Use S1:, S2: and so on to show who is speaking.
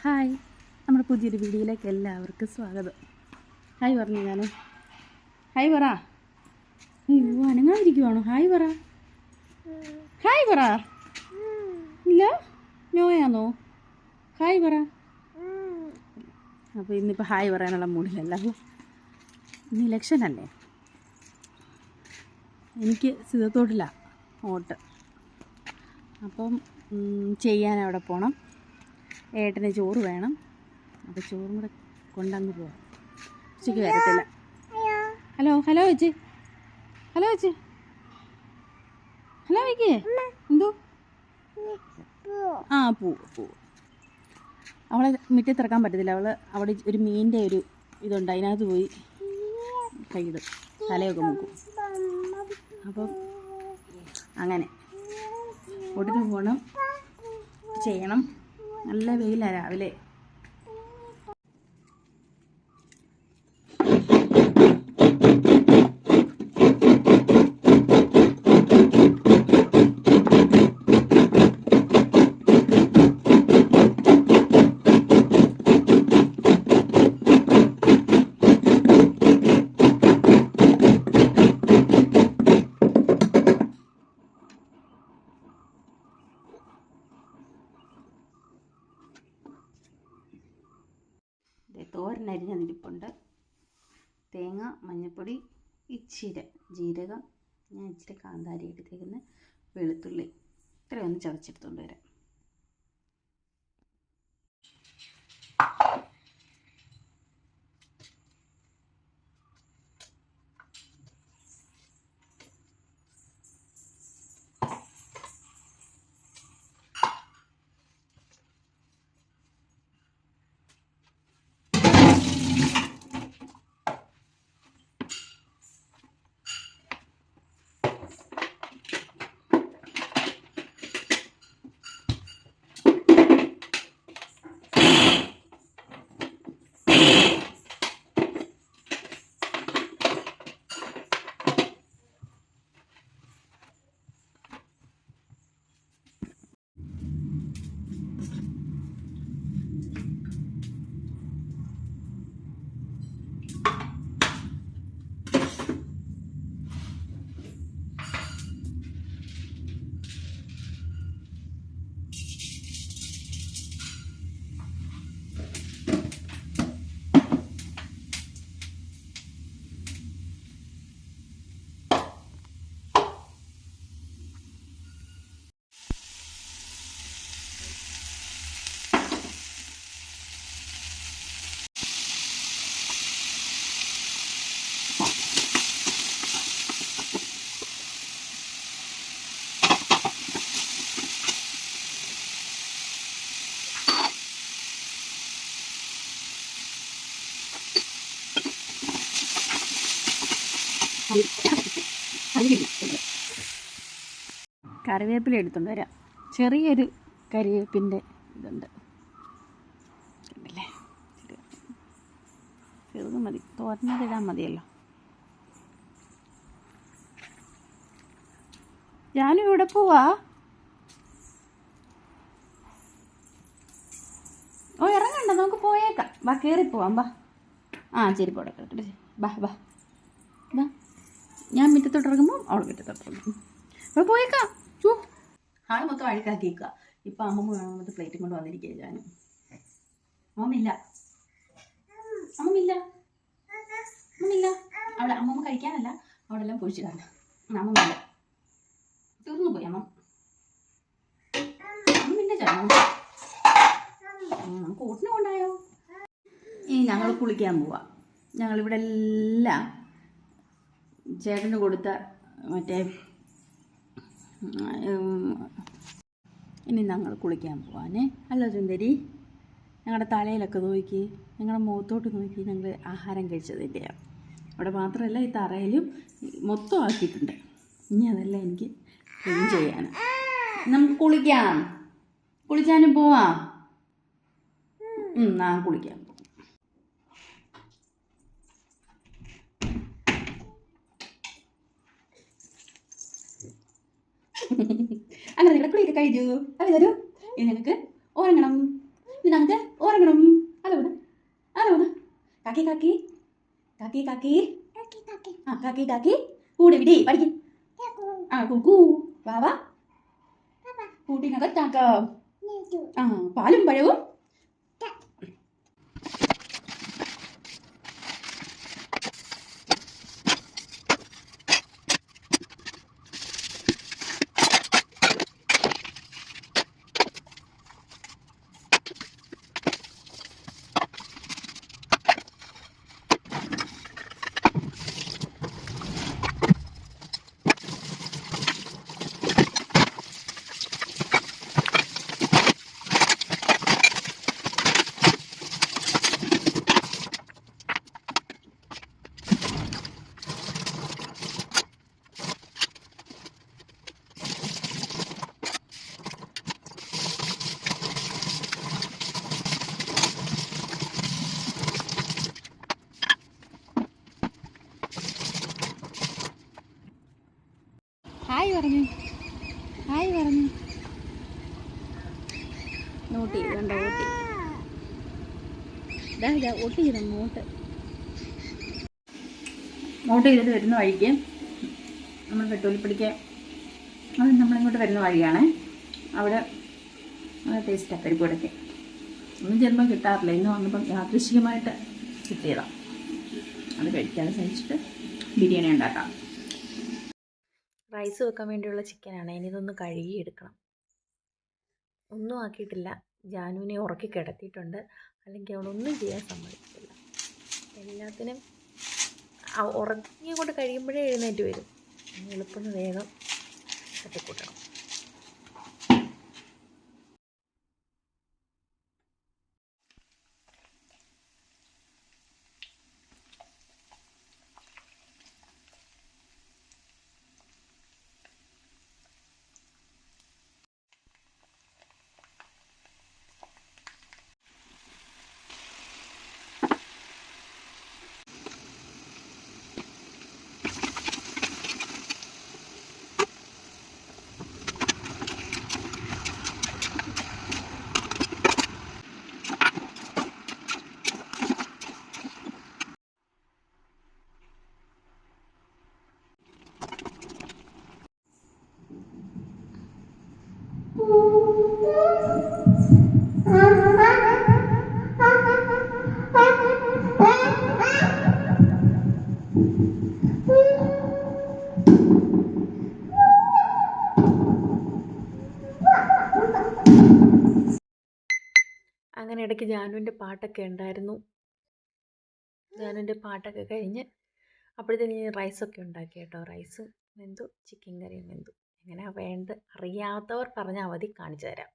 S1: Hi, നമ്മുടെ പുതിയൊരു വീഡിയോയിലേക്ക് എല്ലാവർക്കും സ്വാഗതം. ഹായ് പറഞ്ഞു ഞാൻ. ഹായ് പറ. അയ്യോ അനങ്ങാതിരിക്കുവാണോ? ഹായ് പറ. ഹായ് പറ. ഇല്ല, നോയാന്നോ? ഹായ് പറ. അപ്പോൾ ഇന്നിപ്പോൾ ഹായ് പറയാനുള്ള മൂഡിലല്ല. ഇന്ന് ഇലക്ഷൻ അല്ലേ, എനിക്ക് സിദ്ധത്തോട്ടില്ല വോട്ട്. അപ്പം ചെയ്യാൻ അവിടെ പോകണം. ഏട്ടന് ചോറ് വേണം. അപ്പോൾ ചോറും കൂടെ കൊണ്ടങ്ങ് പോവാം. ഉച്ചയ്ക്ക് വരത്തില്ല. ഹലോ ഹലോ ചേച്ചി, ഹലോ ചേച്ചി, ഹലോ വയ്ക്കേ. എന്തോ ആ പൂ അവളെ മുറ്റത്തിറക്കാൻ പറ്റത്തില്ല. അവൾ അവിടെ ഒരു മീനിൻ്റെ ഒരു ഇതുണ്ട്, അതിനകത്ത് പോയി കൈയിടും, തലയൊക്കെ മുക്കും. അപ്പം അങ്ങനെ ഓടിന് പോകണം, ചെയ്യണം. നല്ല വെയിലാണ് രാവിലെ. തോരനരിഞ്ഞതിരിപ്പുണ്ട്. തേങ്ങ, മഞ്ഞൾപ്പൊടി, ഇച്ചിരി ജീരകം, ഞാൻ ഇച്ചിരി കാന്താരി എടുത്തേക്കുന്ന, വെളുത്തുള്ളി, ഇത്രയൊന്ന് ചതച്ചെടുത്തുകൊണ്ട് വരാം. കറിവേപ്പില എടുത്തുകൊണ്ട് വരാം. ചെറിയൊരു കറിവേപ്പിൻ്റെ ഇതുണ്ട്, കണ്ടില്ലേ? ചെറുത് മതി, തോരനതിടാൻ മതിയല്ലോ. ഞാനും ഇവിടെ പോവാ. ഓ ഇറങ്ങണ്ട, നമുക്ക് പോയേക്കാം. വാ, കയറിപ്പോവാം. വാ. ചെരിപ്പോടെ കേട്ടിട്ട് ബാ ബാ ബാ. ഞാൻ മുറ്റത്തോട്ട് ഇറങ്ങുമ്പോൾ അവൾ മുറ്റത്തോട്ട് ഇറങ്ങും. അപ്പോൾ പോയേക്കാം. ആൾ മൊത്തം അഴുക്കാക്കിയേക്കുക. ഇപ്പം അമ്മമ്മ വേണമെന്ന് പ്ലേറ്റും കൊണ്ട് വന്നിരിക്കുക. ഞാനും അമ്മമില്ല അവിടെ. അമ്മമ്മ കഴിക്കാനല്ല, അവിടെ എല്ലാം പൊഴിച്ചു കാണാം. അമ്മമില്ല, തീർന്നു പോയി. അമ്മമില്ല ചേട്ടൻ. നമുക്ക് ഓട്ടിന് കൊണ്ടായോ? ഇനി ഞങ്ങൾ കുളിക്കാൻ പോവാം. ഞങ്ങളിവിടെ എല്ലാം ചേട്ടന് കൊടുത്ത മറ്റേ ഇനി ഞങ്ങൾ കുളിക്കാൻ പോവാനേ. അല്ലോ സുന്ദരി, ഞങ്ങളുടെ തലയിലൊക്കെ നോക്കി, ഞങ്ങളുടെ മുഖത്തോട്ട് നോക്കി, ഞങ്ങൾ ആഹാരം കഴിച്ചതിൻ്റെയാണ്. അവിടെ മാത്രമല്ല, ഈ തറയിലും മൊത്തം ആക്കിയിട്ടുണ്ട്. ഇനി അതെല്ലാം എനിക്ക് ക്ലീൻ ചെയ്യാൻ. നമുക്ക് കുളിക്കാനും പോവാം. ഞാൻ കുളിക്കാം. അങ്ങനെ നിങ്ങളുടെ കുളിയൊക്കെ കഴിഞ്ഞു. അത് തരൂ. ഇനി ഞങ്ങൾക്ക് ഉറങ്ങണം. കാക്കി കാക്കി കാക്കി കാക്കി ആ കാക്കി കാക്കി കൂടെ വിടി പഠിക്കും ആ കുക്കു വാവാ കൂട്ടിനകത്താക്കാം ആ പാലും പഴവും ഹായ് പറഞ്ഞു ഹായ് പറഞ്ഞു നോട്ട് ചെയ്ത് കണ്ടോ ഓട്ടി ഇതാ ഓട്ട് ചെയ്ത നോട്ട് ചെയ്തിട്ട് വരുന്ന വഴിക്ക് നമ്മൾ വെട്ടൂലിപ്പടിക്ക് അത് നമ്മളിങ്ങോട്ട് വരുന്ന വഴിയാണ് അവിടെ ടേസ്റ്റാണ് പരിപ്പൂടൊക്കെ ഒന്നും ചിലപ്പോൾ കിട്ടാറില്ല ഇന്ന് വന്നപ്പം യാദൃശ്ചികമായിട്ട് കിട്ടിയതാണ് അത് കഴിക്കാതെ ശ്രമിച്ചിട്ട് ബിരിയാണി ഉണ്ടാക്കാം
S2: റൈസ് വെക്കാൻ വേണ്ടിയുള്ള ചിക്കനാണ്. ഇനി ഇതൊന്ന് കഴുകിയെടുക്കണം. ഒന്നും ആക്കിയിട്ടില്ല. ജാനുവിനെ ഉറക്കി കിടത്തിയിട്ടുണ്ട്. അല്ലെങ്കിൽ അവളൊന്നും ചെയ്യാൻ സമ്മതിക്കില്ല. എല്ലാത്തിനും ഉറങ്ങി കൊണ്ട് കഴിയുമ്പോഴേ എഴുന്നേറ്റ് വരും. എളുപ്പം വേഗം തട്ടിക്കൂട്ടണം. അങ്ങനെ ഇടയ്ക്ക് ജാനുവിൻ്റെ പാട്ടൊക്കെ ഉണ്ടായിരുന്നു. ജാനുവിൻ്റെ പാട്ടൊക്കെ കഴിഞ്ഞ് അപ്പോഴത്തേന് റൈസൊക്കെ ഉണ്ടാക്കി കേട്ടോ. റൈസും വെന്തു, ചിക്കൻ കറിയും വെന്തു. എങ്ങനെയാണ് അറിയാത്തവർ പറഞ്ഞാൽ മതി, കാണിച്ചു തരാം.